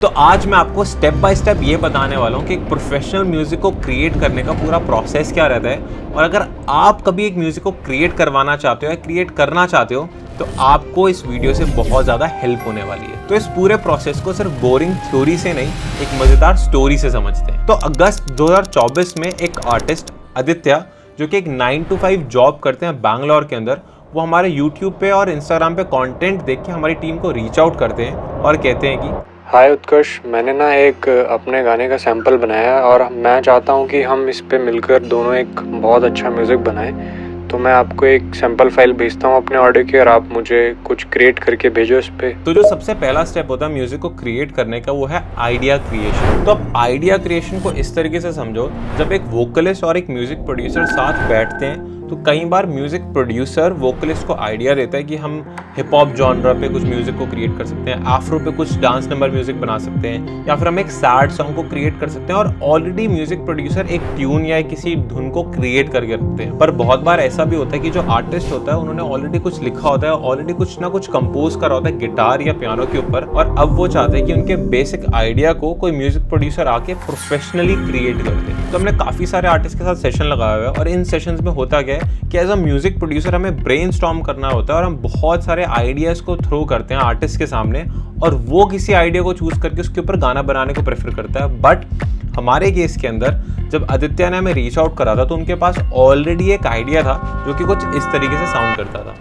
तो आज मैं आपको स्टेप बाय स्टेप ये बताने वाला हूँ कि एक प्रोफेशनल म्यूजिक को क्रिएट करने का पूरा प्रोसेस क्या रहता है, और अगर आप कभी एक म्यूजिक को क्रिएट करवाना चाहते हो या क्रिएट करना चाहते हो तो आपको इस वीडियो से बहुत ज़्यादा हेल्प होने वाली है। तो इस पूरे प्रोसेस को सिर्फ बोरिंग थ्योरी से नहीं, एक मज़ेदार स्टोरी से समझते हैं। तो अगस्त 2024 में एक आर्टिस्ट आदित्य, जो कि एक 9 to 5 जॉब करते हैं बैंगलोर के अंदर, वो हमारे यूट्यूब पे और इंस्टाग्राम पे कंटेंट देख के हमारी टीम को रीच आउट करते हैं और कहते हैं कि हाय उत्कर्ष, मैंने ना एक अपने गाने का सैम्पल बनाया है और मैं चाहता हूँ कि हम इस पे मिलकर दोनों एक बहुत अच्छा म्यूज़िक बनाएं। तो मैं आपको एक सैम्पल फाइल भेजता हूँ अपने ऑडियो की और आप मुझे कुछ क्रिएट करके भेजो इस पे। तो जो सबसे पहला स्टेप होता है म्यूजिक को क्रिएट करने का, वो है आइडिया क्रिएशन। तो अब आइडिया क्रिएशन को इस तरीके से समझो, जब एक वोकलिस्ट और एक म्यूजिक प्रोड्यूसर साथ बैठते हैं तो कई बार म्यूजिक प्रोड्यूसर वोकलिस्ट को आइडिया देता है कि हम हिप हॉप जॉनरा पे कुछ म्यूजिक को क्रिएट कर सकते हैं, आफ्रो पे कुछ डांस नंबर म्यूजिक बना सकते हैं, या फिर हम एक सैड सॉन्ग को क्रिएट कर सकते हैं। और ऑलरेडी म्यूजिक प्रोड्यूसर एक ट्यून या किसी धुन को क्रिएट करके रखते हैं। पर बहुत बार ऐसा भी होता है कि जो आर्टिस्ट होता है उन्होंने ऑलरेडी कुछ लिखा होता है, ऑलरेडी कुछ ना कुछ कंपोज करा होता है गिटार या पियानो के ऊपर, और अब वो चाहते हैं कि उनके बेसिक आइडिया को कोई म्यूजिक प्रोड्यूसर आके प्रोफेशनली क्रिएट कर दे। तो हमने काफी सारे आर्टिस्ट के साथ सेशन लगाया हुआ है, और इन सेशंस में होता क्या है कि एज अ म्यूजिक प्रोड्यूसर हमें ब्रेनस्टॉर्म करना होता है और हम बहुत सारे आइडियाज को थ्रो करते हैं आर्टिस्ट के सामने, और वो किसी आइडिया को चूज करके उसके ऊपर गाना बनाने को प्रेफर करता है। बट हमारे केस के अंदर जब आदित्य ने हमें रीच आउट करा था तो उनके पास ऑलरेडी एक आइडिया था जो कि कुछ इस तरीके से साउंड करता था।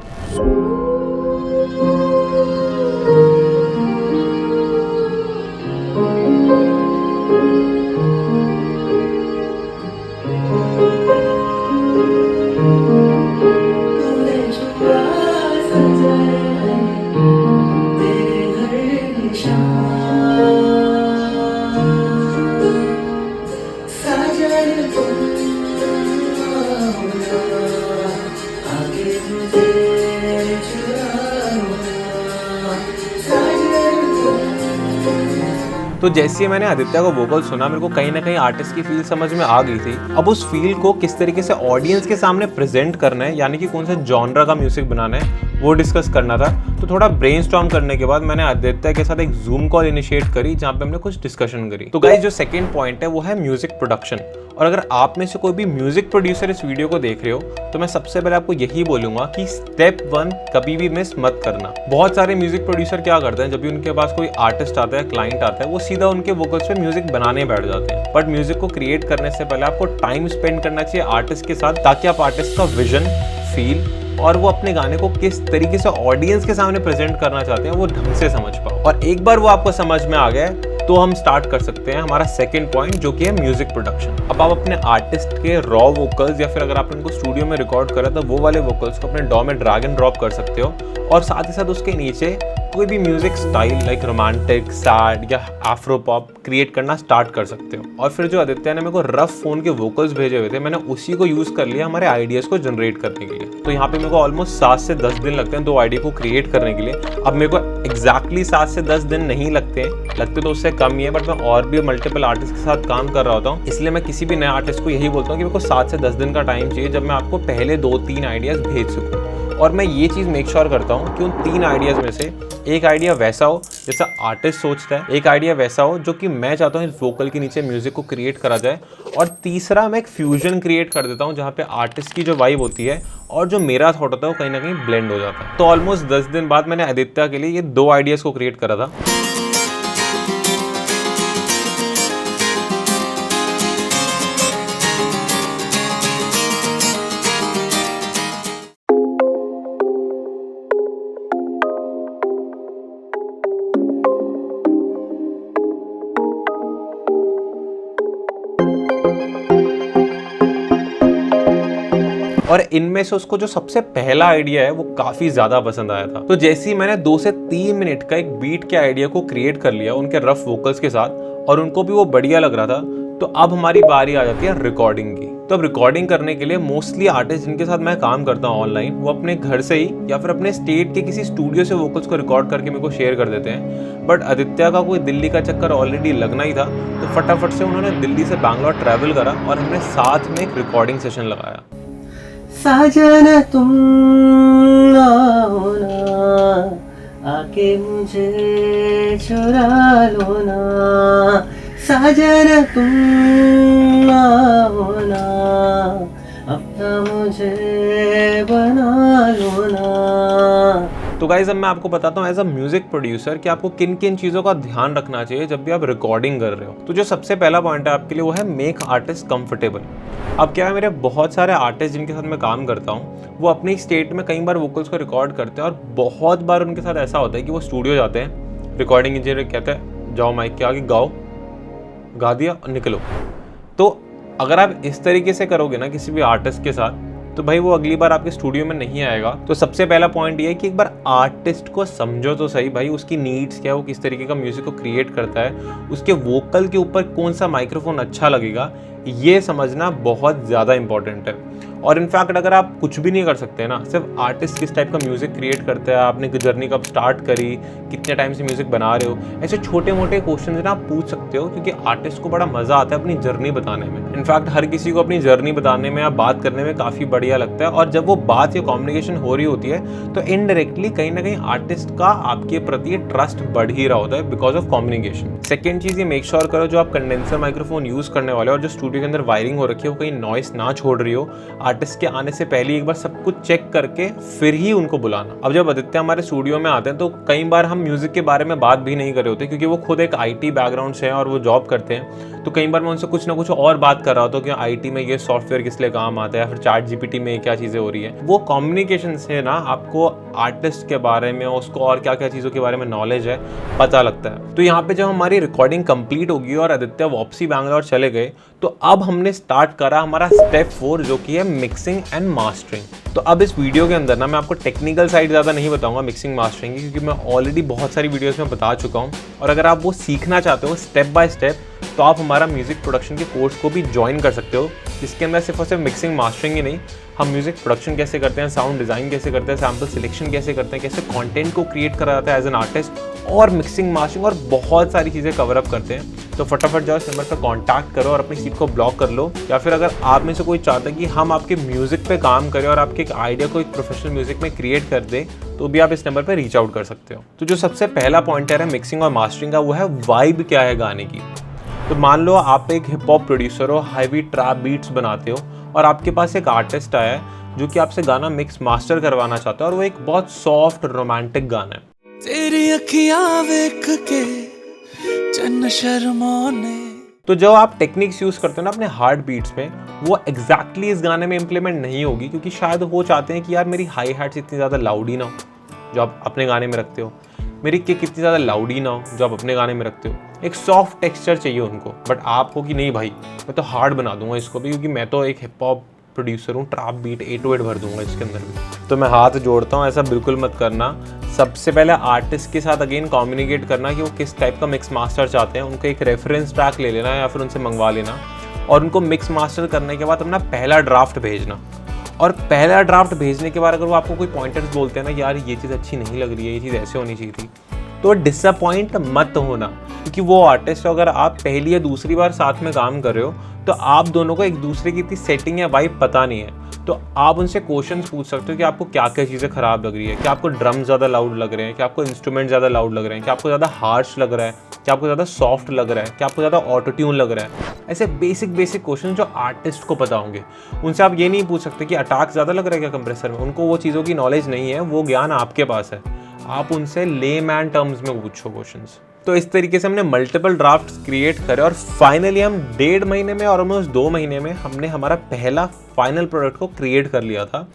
तो जैसे मैंने आदित्य को वोकल सुना, मेरे को कहीं ना कहीं आर्टिस्ट की फील समझ में आ गई थी। अब उस फील को किस तरीके से ऑडियंस के सामने प्रेजेंट करना है, यानी कि कौन सा जॉनरा का म्यूजिक बनाना है, वो डिस्कस करना था। तो थोड़ा ब्रेनस्टॉर्म करने के बाद मैंने आदित्य के साथ एक जूम कॉल इनिशिएट करी जहाँ पे हमने कुछ डिस्कशन करी। तो गाइस, जो सेकंड पॉइंट है वो है म्यूजिक प्रोडक्शन। और अगर आप में से कोई भी म्यूजिक प्रोड्यूसर इस वीडियो को देख रहे हो तो मैं सबसे पहले आपको यही बोलूंगा कि स्टेप 1 कभी भी मिस मत करना। बहुत सारे म्यूजिक प्रोड्यूसर क्या करते हैं, जब भी उनके पास कोई आर्टिस्ट आता है, क्लाइंट आता है, वो सीधा उनके वोकल्स पे म्यूजिक बनाने बैठ जाते हैं। बट म्यूजिक को क्रिएट करने से पहले आपको टाइम स्पेंड करना चाहिए आर्टिस्ट के साथ, ताकि आप आर्टिस्ट का विजन, फील और वो अपने गाने को किस तरीके से ऑडियंस के सामने प्रेजेंट करना चाहते हैं वो ढंग से समझ पाओ। और एक बार वो आपको समझ में आ गया तो हम स्टार्ट कर सकते हैं हमारा सेकंड पॉइंट, जो कि है म्यूजिक प्रोडक्शन। अब आप अपने आर्टिस्ट के रॉ वोकल्स, या फिर अगर आप इनको स्टूडियो में रिकॉर्ड करें तो वो वाले वोकल्स को अपने डॉ में ड्रैग एंड ड्रॉप कर सकते हो, और साथ ही साथ उसके नीचे कोई भी music style like romantic, sad या आफ्रो पॉप क्रिएट करना स्टार्ट कर सकते हो। और फिर जो आदित्य ने मेरे को रफ फोन के वोकल्स भेजे हुए थे, मैंने उसी को यूज कर लिया हमारे आइडियाज को जनरेट करने के लिए। तो यहाँ पे मेरे को ऑलमोस्ट 7 से 10 दिन लगते हैं 2 आइडिया को क्रिएट करने के लिए। अब मेरे को एग्जैक्टली 7 से 10 दिन नहीं लगते तो उससे कम ही है, बट मैं और भी मल्टीपल आर्टिस्ट के साथ काम कर रहा होता हूँ, इसलिए मैं किसी भी नए आर्टिस्ट को यही बोलता हूँ कि मेरे को 7 से 10 दिन का टाइम चाहिए, जब मैं आपको पहले 2-3 आइडियाज भेज सकूँ। और मैं ये चीज़ मेक श्योर करता हूँ कि उन 3 आइडियाज़ में से एक आइडिया वैसा हो जैसा आर्टिस्ट सोचता है, एक आइडिया वैसा हो जो कि मैं चाहता हूँ इस वोकल के नीचे म्यूजिक को क्रिएट करा जाए, और तीसरा मैं एक फ्यूजन क्रिएट कर देता हूँ जहाँ पे आर्टिस्ट की जो वाइब होती है और जो मेरा थॉट होता है वो कहीं ना कहीं ब्लेंड हो जाता है। तो ऑलमोस्ट 10 दिन बाद मैंने आदित्य के लिए ये 2 आइडियाज़ को क्रिएट करा था। और इनमें से उसको जो सबसे पहला आइडिया है वो काफी ज्यादा पसंद आया था। तो जैसे ही मैंने 2 से 3 मिनट का एक बीट के आइडिया को क्रिएट कर लिया उनके रफ वोकल्स के साथ, और उनको भी वो बढ़िया लग रहा था, तो अब हमारी बारी आ जाती है रिकॉर्डिंग की। तो अब रिकॉर्डिंग करने के लिए मोस्टली आर्टिस्ट जिनके साथ मैं काम करता हूँ ऑनलाइन, वो अपने घर से ही या फिर अपने स्टेट के किसी स्टूडियो से वोकल्स को रिकॉर्ड करके मेरे को शेयर कर देते हैं। बट आदित्य का कोई दिल्ली का चक्कर ऑलरेडी लगना ही था, तो फटाफट से उन्होंने दिल्ली से बैंगलोर ट्रैवल करा और हमने साथ में एक रिकॉर्डिंग सेशन लगाया। साजन तुम आओ ना, आके मुझे चुरा लो ना, साजन तुम आओ ना, अपना मुझे बना लो ना। तो गाइज अब मैं आपको बताता हूँ एज अ म्यूजिक प्रोड्यूसर कि आपको किन किन चीज़ों का ध्यान रखना चाहिए जब भी आप रिकॉर्डिंग कर रहे हो। तो जो सबसे पहला पॉइंट है आपके लिए वो है मेक आर्टिस्ट कंफर्टेबल। अब क्या है, मेरे बहुत सारे आर्टिस्ट जिनके साथ मैं काम करता हूँ वो अपनी स्टेट में कई बार वोकल्स को रिकॉर्ड करते हैं और बहुत बार उनके साथ ऐसा होता है कि वो स्टूडियो जाते हैं, रिकॉर्डिंग इंजीनियर कहते हैं जाओ माइक के आगे गाओ, गा दिया और निकलो। तो अगर आप इस तरीके से करोगे ना किसी भी आर्टिस्ट के साथ तो भाई वो अगली बार आपके स्टूडियो में नहीं आएगा। तो सबसे पहला पॉइंट ये है कि एक बार आर्टिस्ट को समझो तो सही भाई, उसकी नीड्स क्या है, वो किस तरीके का म्यूजिक को क्रिएट करता है, उसके वोकल के ऊपर कौन सा माइक्रोफोन अच्छा लगेगा, ये समझना बहुत ज़्यादा इंपॉर्टेंट है। और इनफैक्ट अगर आप कुछ भी नहीं कर सकते ना, सिर्फ आर्टिस्ट किस टाइप का म्यूज़िक क्रिएट करता है, आपने जर्नी कब स्टार्ट करी, कितने टाइम से म्यूज़िक बना रहे हो, ऐसे छोटे मोटे क्वेश्चन ना आप पूछ सकते हो, क्योंकि आर्टिस्ट को बड़ा मज़ा आता है अपनी जर्नी बताने में। इनफैक्ट हर किसी को अपनी जर्नी बताने में या बात करने में काफ़ी बढ़िया लगता है, और जब वो बात या कम्युनिकेशन हो रही होती है तो इनडायरेक्टली कहीं ना कहीं आर्टिस्ट का आपके प्रति ट्रस्ट बढ़ ही रहा होता है बिकॉज ऑफ कम्युनिकेशन। सेकेंड चीज़ ये मेक श्योर करो जो आप कंडेंसर माइक्रोफोन यूज़ करने वाले हो और जो स्टूडियो के अंदर वायरिंग हो रखी है वो कहीं नॉइस ना छोड़ रही हो। आर्टिस्ट के आने से पहले एक बार सब कुछ चेक करके फिर ही उनको बुलाना। अब जब आदित्य हमारे स्टूडियो में आते हैं तो कई बार हम म्यूजिक के बारे में बात भी नहीं कर रहे होते, क्योंकि वो खुद एक आईटी बैकग्राउंड से हैं और वो जॉब करते हैं। तो कई बार मैं उनसे कुछ ना कुछ और बात कर रहा होता हूँ कि आईटी में ये सॉफ्टवेयर किस लिए काम आता है, फिर चैट जीपीटी में क्या चीज़ें हो रही है। वो कम्युनिकेशन से ना आपको आर्टिस्ट के बारे में, उसको और क्या क्या चीज़ों के बारे में नॉलेज है पता लगता है। तो यहाँ पे जब हमारी रिकॉर्डिंग कंप्लीट होगी और आदित्य वापसी बैंगलोर चले गए तो अब हमने स्टार्ट करा हमारा स्टेप 4 जो कि है मिक्सिंग एंड मास्टरिंग। तो अब इस वीडियो के अंदर ना मैं आपको टेक्निकल साइड ज़्यादा नहीं बताऊंगा मिक्सिंग मास्टरिंग की, क्योंकि मैं ऑलरेडी बहुत सारी वीडियोस में बता चुका हूँ। और अगर आप वो सीखना चाहते हो स्टेप बाय स्टेप तो आप हमारा म्यूज़िक प्रोडक्शन के कोर्स को भी ज्वाइन कर सकते हो, जिसके अंदर सिर्फ और सिर्फ मिक्सिंग मास्टरिंग ही नहीं, हम म्यूज़िक प्रोडक्शन कैसे करते हैं, साउंड डिज़ाइन कैसे करते हैं, सैम्पल सिलेक्शन कैसे करते हैं, कैसे कंटेंट को क्रिएट करा जाता है एज एन आर्टिस्ट, और मिक्सिंग मास्टरिंग और बहुत सारी चीज़ें कवर अप करते हैं। तो फटाफट जाओ इस नंबर पर कॉन्टैक्ट करो और अपनी सीट को ब्लॉक कर लो। या फिर अगर आप में से कोई चाहता है कि हम आपके म्यूज़िक पे काम करें और आपके एक आइडिया को एक प्रोफेशनल म्यूज़िक में क्रिएट कर दें, तो भी आप इस नंबर पर रीच आउट कर सकते हो। तो जो सबसे पहला पॉइंटर है मिक्सिंग और मास्टरिंग का वो है वाइब क्या है गाने की। तो मान लो आप एक हिप हॉप प्रोड्यूसर हो, हैवी ट्रैप बीट्स बनाते हो और आपके पास एक आर्टिस्ट आया है जो कि आपसे गाना मिक्स मास्टर करवाना चाहता है और वो एक बहुत सॉफ्ट रोमांटिक गाना है। तेरी अखियां देख के चन्न शर्माने। तो जब आप टेक्निक्स यूज़ करते हो ना अपने हार्ट बीट्स में, वो एग्जैक्टली इस गाने में इम्प्लीमेंट नहीं होगी, क्योंकि शायद वो चाहते हैं कि यार मेरी हाई हैट्स इतनी ज़्यादा लाउड ही ना हो जो आप अपने गाने में रखते हो, मेरी किक इतनी ज़्यादा लाउड ही ना हो जो आप अपने गाने में रखते हो। एक सॉफ्ट टेक्सचर चाहिए उनको, बट आपको कि नहीं भाई मैं तो हार्ड बना दूंगा इसको भी, क्योंकि मैं तो एक हिप हॉप प्रोड्यूसर हूँ, ट्रैप बीट 8 to 8 भर दूंगा इसके अंदर भी। तो मैं हाथ जोड़ता हूँ, ऐसा बिल्कुल मत करना। सबसे पहले आर्टिस्ट के साथ अगेन कम्युनिकेट करना कि वो किस टाइप का मिक्स मास्टर चाहते हैं, उनका एक रेफरेंस ट्रैक ले लेना या फिर उनसे मंगवा लेना, और उनको मिक्स मास्टर करने के बाद अपना पहला ड्राफ्ट भेजना। और पहला ड्राफ्ट भेजने के बाद अगर वो आपको कोई पॉइंटर्स बोलते हैं ना, यार ये चीज़ अच्छी नहीं लग रही है, ये चीज़ ऐसे होनी चाहिए थी, तो डिसअपॉइंट मत होना, क्योंकि वो आर्टिस्ट अगर आप पहली या दूसरी बार साथ में काम कर रहे हो तो आप दोनों को एक दूसरे की इतनी सेटिंग या वाइब पता नहीं है। तो आप उनसे क्वेश्चंस पूछ सकते हो कि आपको क्या क्या चीज़ें ख़राब लग रही है, क्या आपको ड्रम ज़्यादा लाउड लग रहे हैं, क्या आपको इंस्ट्रूमेंट ज़्यादा लाउड लग रहे हैं, क्या आपको ज़्यादा हार्श लग रहा है, क्या आपको ज़्यादा सॉफ्ट लग रहा है, क्या आपको ज़्यादा ऑटो ट्यून लग रहा है। ऐसे बेसिक क्वेश्चन जो आर्टिस्ट को पता होंगे। उनसे आप ये नहीं पूछ सकते कि अटैक ज़्यादा लग रहा है क्या कंप्रेसर में, उनको वो चीज़ों की नॉलेज नहीं है, वो ज्ञान आपके पास है। आप उनसे लेमैन टर्म्स में पूछो क्वेश्चंस। तो इस तरीके से हमने मल्टीपल ड्राफ्ट्स क्रिएट करे और फाइनली हम 1.5 महीने में और ऑलमोस्ट 2 महीने में हमने हमारा पहला फाइनल प्रोडक्ट को क्रिएट कर लिया था।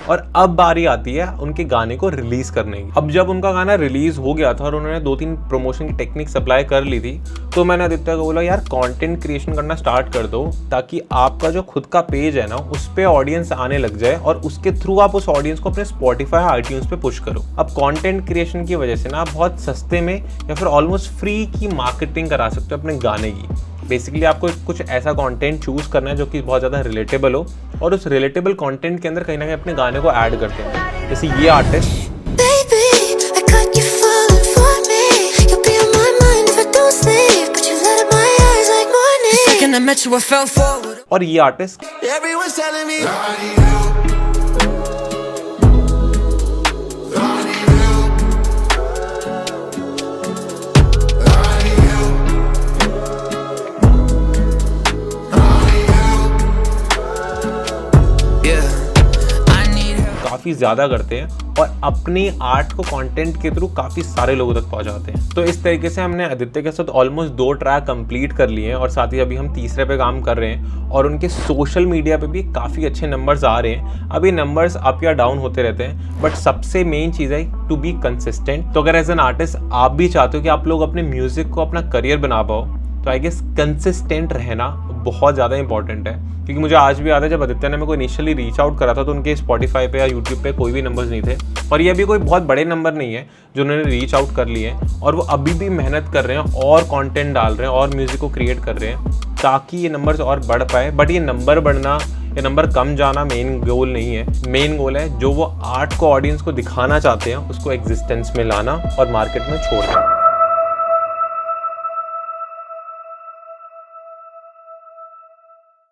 और अब बारी आती है उनके गाने को रिलीज करने की। अब जब उनका गाना रिलीज हो गया था और उन्होंने 2-3 प्रमोशन की टेक्निक अप्लाई कर ली थी, तो मैंने आदित्य को बोला यार कंटेंट क्रिएशन करना स्टार्ट कर दो, ताकि आपका जो खुद का पेज है ना उस पे ऑडियंस आने लग जाए और उसके थ्रू आप उस ऑडियंस को अपने स्पॉटिफाई आईट्यून्स पे पुश करो। अब कंटेंट क्रिएशन की वजह से ना आप बहुत सस्ते में या फिर ऑलमोस्ट फ्री की मार्केटिंग करा सकते हो अपने गाने की। बेसिकली आपको कुछ ऐसा कंटेंट चूज़ करना है जो कि बहुत ज़्यादा रिलेटेबल हो, और उस रिलेटेबल कंटेंट के अंदर कहीं ना कहीं अपने गाने को ऐड करते हैं। जैसे ये आर्टिस्ट और ये आर्टिस्ट काफ़ी ज़्यादा करते हैं और अपनी आर्ट को कंटेंट के थ्रू काफ़ी सारे लोगों तक पहुंचाते हैं। तो इस तरीके से हमने आदित्य के साथ ऑलमोस्ट 2 ट्रैक कंप्लीट कर लिए हैं और साथ ही अभी हम तीसरे पे काम कर रहे हैं और उनके सोशल मीडिया पे भी काफ़ी अच्छे नंबर्स आ रहे हैं। अभी नंबर्स अप या डाउन होते रहते हैं, बट सबसे मेन चीज़ है टू बी कंसिस्टेंट। तो अगर एज एन आर्टिस्ट आप भी चाहते हो कि आप लोग अपने म्यूज़िक को अपना करियर बना पाओ, तो आई गेस कंसिस्टेंट रहना बहुत ज़्यादा इंपॉर्टेंट है। क्योंकि मुझे आज भी याद है जब आदित्य ने मेरे को इनिशियली रीच आउट करा था तो उनके स्पॉटिफाई पे या यूट्यूब पे कोई भी नंबर्स नहीं थे, और ये अभी कोई बहुत बड़े नंबर नहीं है जो उन्होंने रीच आउट कर लिए हैं, और वो अभी भी मेहनत कर रहे हैं और कंटेंट डाल रहे हैं और म्यूज़िक को क्रिएट कर रहे हैं ताकि ये नंबर्स और बढ़ पाए। बट ये नंबर बढ़ना या नंबर कम जाना मेन गोल नहीं है। मेन गोल है जो वो आर्ट को ऑडियंस को दिखाना चाहते हैं उसको एग्जिस्टेंस में लाना और मार्केट में छोड़ना।